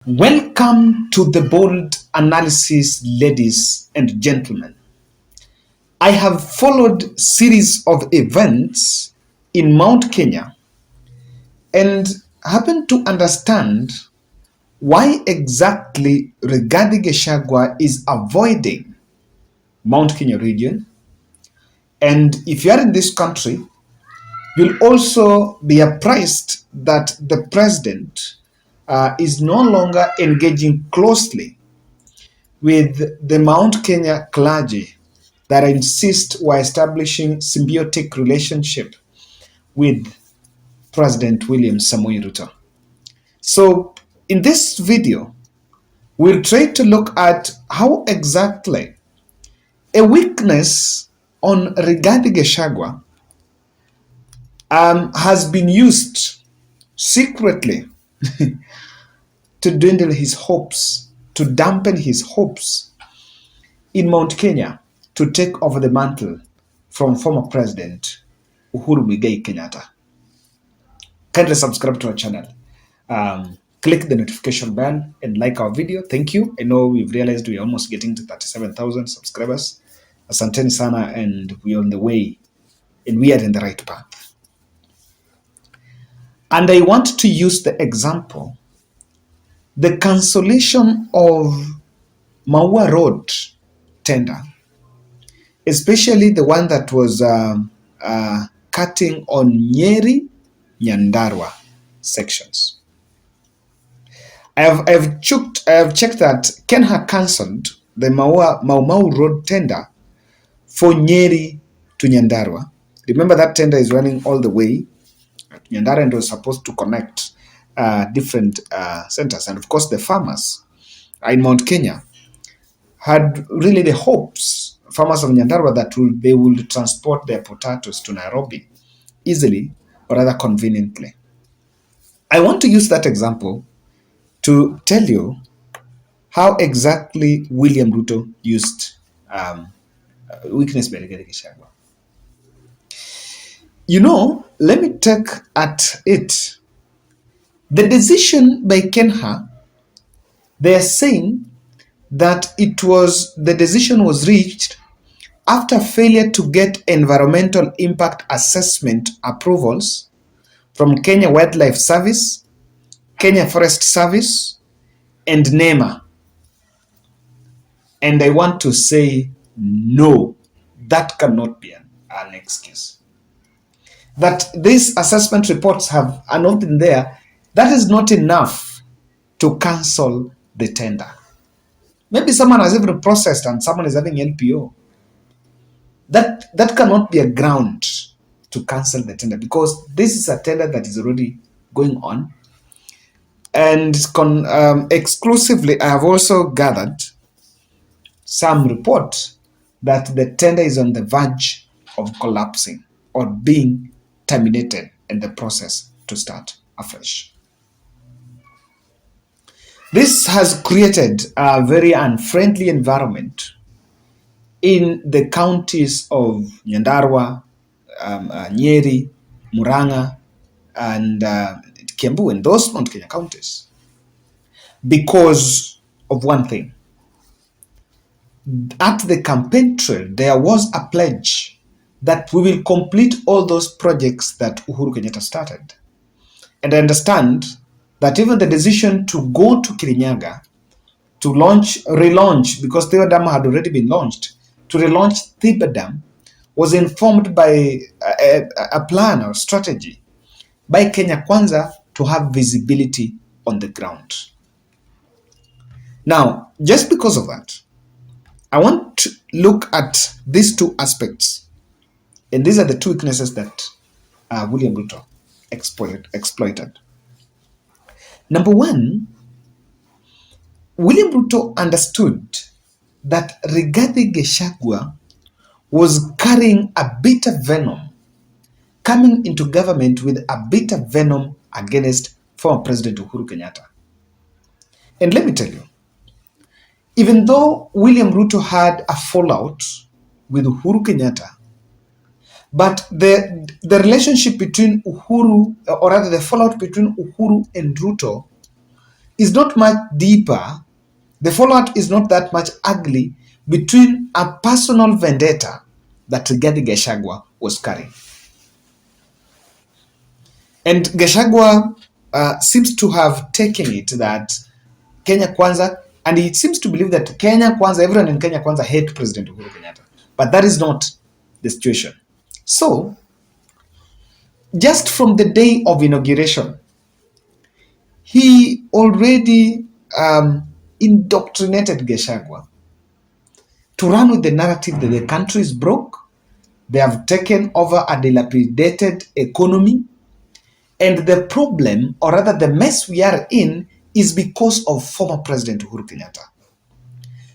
Welcome to the bold analysis, ladies and gentlemen. I have followed series of events in Mount Kenya and happen to understand why exactly Rigathi Gachagua is avoiding Mount Kenya region. And if you are in this country, you'll also be apprised that the president is no longer engaging closely with the Mount Kenya clergy that insist we're establishing symbiotic relationship with President William Samoei Ruto. So in this video, we'll try to look at how exactly a weakness on Rigathi Gachagua has been used secretly to dwindle his hopes, to dampen his hopes in Mount Kenya to take over the mantle from former President Uhuru Muigai Kenyatta. Kindly subscribe to our channel. Click the notification bell and like our video. Thank you. I know we've realized we're almost getting to 37,000 subscribers. Asanteni sana, and we're on the way, and we are in the right path. And I want to use the example, the cancellation of Maua Road tender, especially the one that was cutting on Nyeri, Nyandarua sections. I have checked that Kenha cancelled the Mao Mao Road tender for Nyeri to Nyandarua. Remember, that tender is running all the way to Nyandarua and was supposed to connect different centers. And of course, the farmers in Mount Kenya had really the hopes, farmers of Nyandarua, that they will transport their potatoes to Nairobi easily or rather conveniently. I want to use that example to tell you how exactly William Ruto used weakness by Rigathi Gachagua. Let me take at it. The decision by Kenha, they are saying that the decision was reached after failure to get environmental impact assessment approvals from Kenya Wildlife Service, Kenya Forest Service, and NEMA. And I want to say, no, that cannot be an excuse. That these assessment reports are not in there, that is not enough to cancel the tender. Maybe someone has even processed and someone is having LPO. That cannot be a ground to cancel the tender, because this is a tender that is already going on. And exclusively, I have also gathered some report that the tender is on the verge of collapsing or being terminated and the process to start afresh. This has created a very unfriendly environment in the counties of Nyandarua, Nyeri, Murang'a, and Kiambu, and those Mount Kenya counties, because of one thing. At the campaign trail, there was a pledge that we will complete all those projects that Uhuru Kenyatta started. And I understand that even the decision to go to Kirinyaga to relaunch, because Thiba Dam had already been launched, to relaunch Thiba Dam was informed by a plan or strategy by Kenya Kwanza to have visibility on the ground. Now, just because of that, I want to look at these two aspects. And these are the two weaknesses that William Ruto exploited. Number one, William Ruto understood that Rigathi Gachagua was carrying a bitter venom, coming into government with a bitter venom against former President Uhuru Kenyatta. And let me tell you, even though William Ruto had a fallout with Uhuru Kenyatta, but the relationship between Uhuru, or rather the fallout between Uhuru and Ruto, is not much deeper. The fallout is not that much ugly between a personal vendetta that Rigathi Gachagua was carrying. And Gachagua seems to have taken it that Kenya Kwanza, and he seems to believe that Kenya Kwanza, everyone in Kenya Kwanza hate President Uhuru Kenyatta. But that is not the situation. So, just from the day of inauguration, he already indoctrinated Gachagua to run with the narrative that the country is broke, they have taken over a dilapidated economy, and the problem, or rather the mess we are in, is because of former President Uhuru Kenyatta.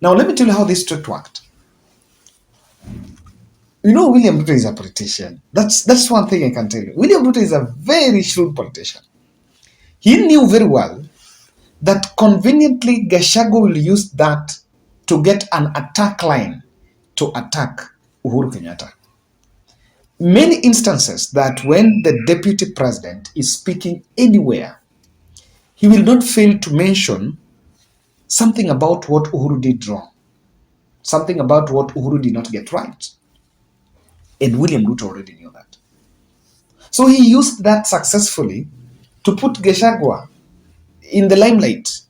Now, let me tell you how this trick worked. You know, William Ruto is a politician. That's one thing I can tell you. William Ruto is a very shrewd politician. He knew very well that conveniently Gachagua will use that to get an attack line to attack Uhuru Kenyatta. Many instances that when the deputy president is speaking anywhere, he will not fail to mention something about what Uhuru did wrong, something about what Uhuru did not get right. And William Ruto already knew that. So he used that successfully to put Gachagua in the limelight,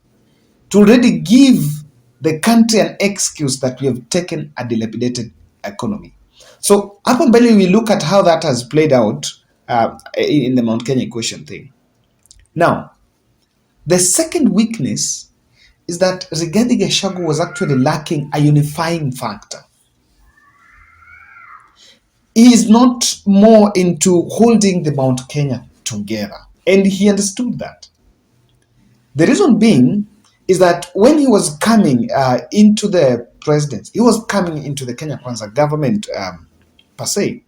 to already give the country an excuse that we have taken a dilapidated economy. So up and belly, we look at how that has played out in the Mount Kenya equation thing. Now, the second weakness is that Rigathi Gachagua was actually lacking a unifying factor. He is not more into holding the Mount Kenya together, and he understood that. The reason being is that when he was coming into the presidency, he was coming into the Kenya Kwanza government per se.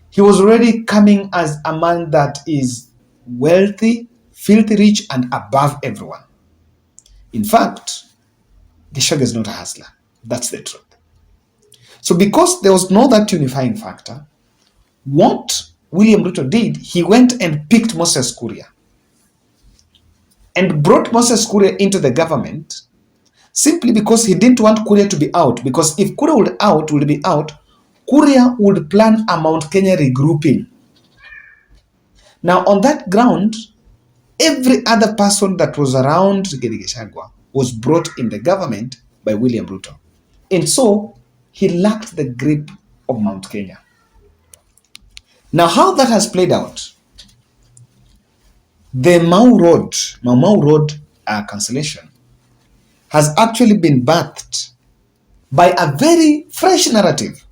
He was already coming as a man that is wealthy, filthy rich, and above everyone. In fact, Gachagua is not a hustler. That's the truth. So because there was no that unifying factor, what William Ruto did, he went and picked Moses Kuria and brought Moses Kuria into the government simply because he didn't want Kuria to be out. Because if Kuria would be out, Kuria would plan a Mount Kenya regrouping. Now, on that ground, every other person that was around Rigathi Gachagua was brought in the government by William Ruto. And so, he lacked the grip of Mount Kenya. Now, how that has played out, the Mao Mao Road cancellation has actually been birthed by a very fresh narrative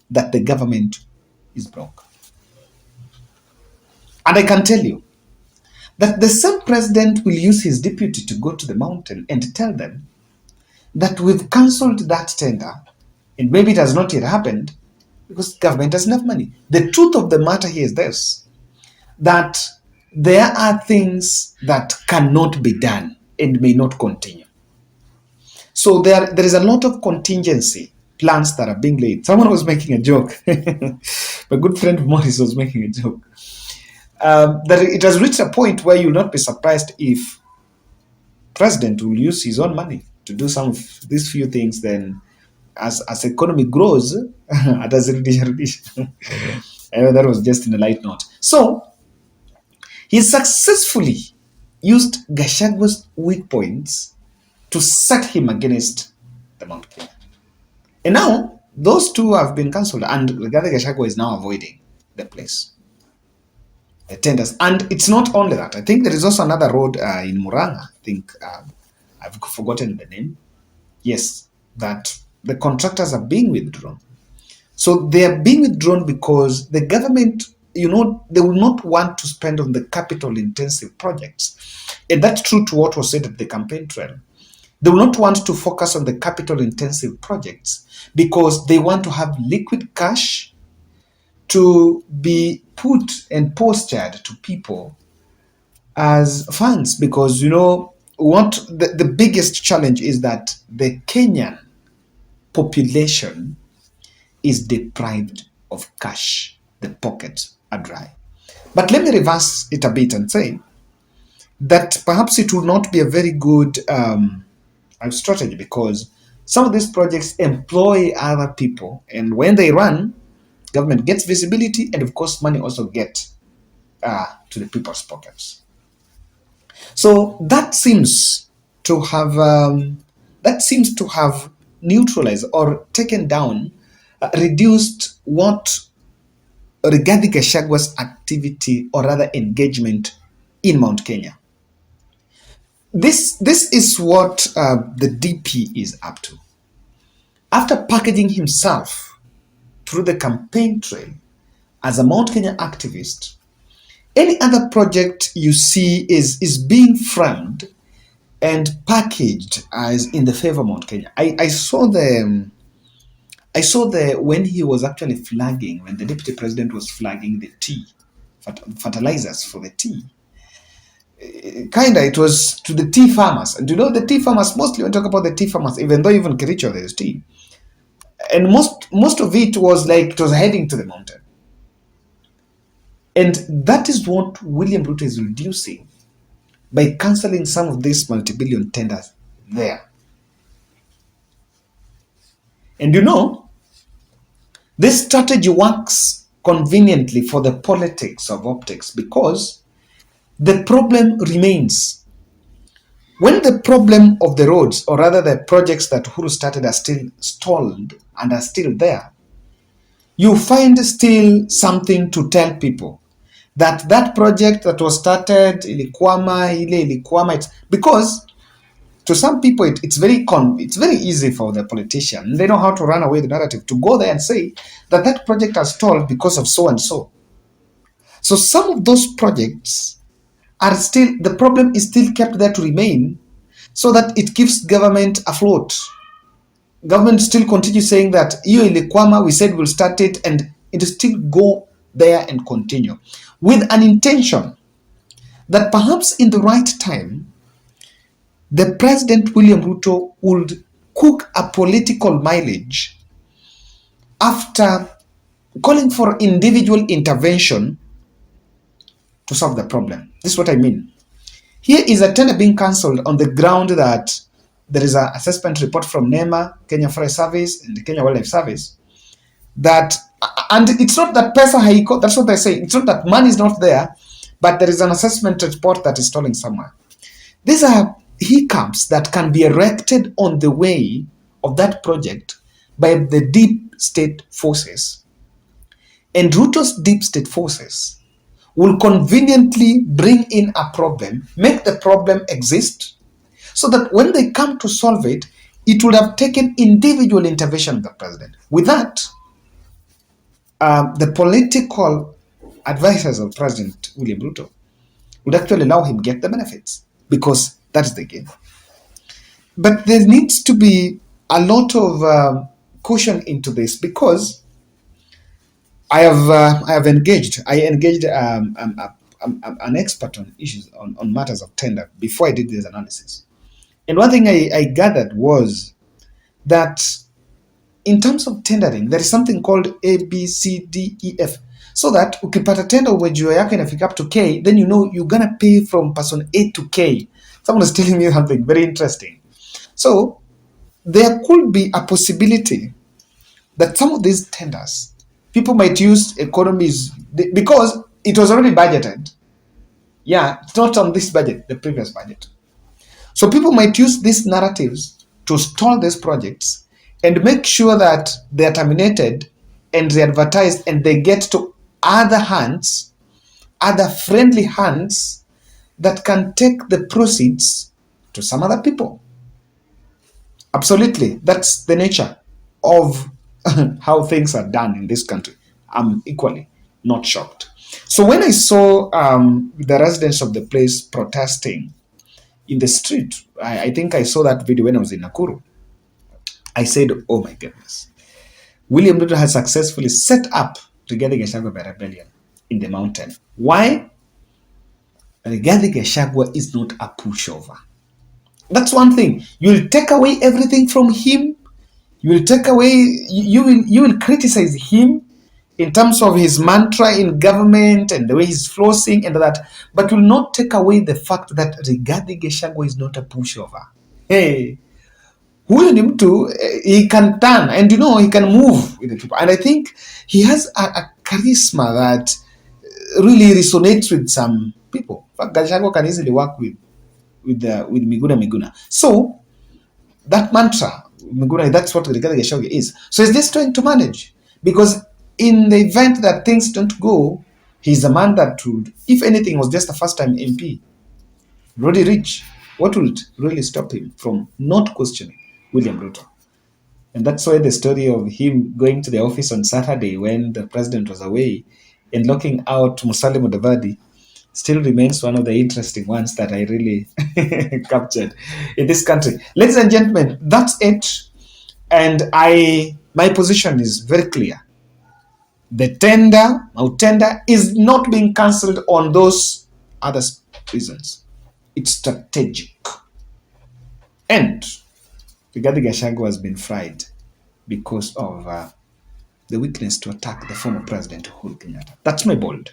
that the government is broke. And I can tell you that the same president will use his deputy to go to the mountain and tell them that we've cancelled that tender, and maybe it has not yet happened because the government doesn't have money. The truth of the matter here is this, that there are things that cannot be done and may not continue. So there is a lot of contingency plans that are being laid. Someone was making a joke. My good friend Morris was making a joke. That it has reached a point where you'll not be surprised if president will use his own money to do some of these few things. Then as economy grows, that was just in a light note. So he successfully used Gachagua's weak points to set him against the Mount Kenya. And now, those two have been cancelled, and Rigathi Gachagua is now avoiding the place, the tenders. And it's not only that. I think there is also another road in Murang'a. I think I've forgotten the name. Yes, that the contractors are being withdrawn. So they are being withdrawn because the government, they will not want to spend on the capital-intensive projects. And that's true to what was said at the campaign trail. They will not want to focus on the capital-intensive projects because they want to have liquid cash to be put and postured to people as funds. Because, what the biggest challenge is that the Kenyan population is deprived of cash. The pockets are dry. But let me reverse it a bit and say, that perhaps it will not be a very good strategy, because some of these projects employ other people, and when they run, government gets visibility, and of course money also gets to the people's pockets. So that seems to have neutralized or taken down, reduced what Rigathi Gachagua's activity, or rather engagement, in Mount Kenya. This is what the DP is up to. After packaging himself through the campaign trail as a Mount Kenya activist, any other project you see is being framed and packaged as in the favor of Mount Kenya. I saw the when he was actually flagging, when the deputy president was flagging the tea, fertilizers for the tea. Kinda, it was to the tea farmers. And the tea farmers, mostly when we talk about the tea farmers, even though even Kericho there is tea. And most of it was like it was heading to the mountain. And that is what William Ruto is reducing by cancelling some of these multi-billion tenders there. And this strategy works conveniently for the politics of optics, because the problem remains. When the problem of the roads, or rather the projects that Uhuru started, are still stalled and are still there, you find still something to tell people that project that was started ilikwama, because to some people it's very easy for the politician. They know how to run away the narrative, to go there and say that project has stalled because of so and so. So some of those projects are still, the problem is still kept there to remain, so that it keeps government afloat. Government still continues saying that hiyo ilikwama, we said we'll start it, and it will still go there and continue, with an intention that perhaps in the right time, the President William Ruto would cook a political mileage after calling for individual intervention to solve the problem. This is what I mean. Here is a tender being cancelled on the ground that there is an assessment report from NEMA, Kenya Forest Service, and the Kenya Wildlife Service, that, and it's not that pesa haiko, that's what they say, it's not that money is not there, but there is an assessment report that is stalling somewhere. These are hiccups that can be erected on the way of that project by the deep state forces. And Ruto's deep state forces will conveniently bring in a problem, make the problem exist, so that when they come to solve it, it would have taken individual intervention of the president. With that, the political advisors of President William Ruto would actually allow him get the benefits, because that is the game. But there needs to be a lot of caution into this, because I have engaged an expert on issues on matters of tender before I did this analysis. And one thing I gathered was that in terms of tendering, there is something called A, B, C, D, E, F. So that ukipata tender umejua yake inafika up to K, then you're gonna pay from person A to K. Someone is telling me something very interesting. So there could be a possibility that some of these tenders, people might use economies, because it was already budgeted. Yeah, it's not on this budget, the previous budget. So people might use these narratives to stall these projects and make sure that they are terminated and re-advertised, and they get to other hands, other friendly hands that can take the proceeds to some other people. Absolutely, that's the nature of how things are done in this country. I'm equally not shocked. So when I saw the residents of the place protesting in the street, I think I saw that video when I was in Nakuru, I said, oh my goodness. William Ruto has successfully set up Rigathi Gachagua by rebellion in the mountain. Why? Rigathi Gachagua is not a pushover. That's one thing. You will take away everything from him. You will take away, you will criticize him, in terms of his mantra in government and the way he's flossing and that, but will not take away the fact that Rigathi Gachagua is not a pushover. Hey, huyu ni mtu, he can turn, and he can move with the people. And I think he has a charisma that really resonates with some people. In fact, Gachagua can easily work with Miguna. So that mantra, Miguna, that's what Rigathi Gachagua is. So he's just trying to manage, because in the event that things don't go, he's a man that would, if anything, was just a first-time MP, really rich. What would really stop him from not questioning William Ruto? And that's why the story of him going to the office on Saturday when the president was away and locking out Musalia Mudavadi still remains one of the interesting ones that I really captured in this country. Ladies and gentlemen, that's it. And my position is very clear. The tender is not being cancelled on those other reasons. It's strategic. And Rigathi Gachagua has been fried because of the weakness to attack the former president Uhuru Kenyatta. That's my bold.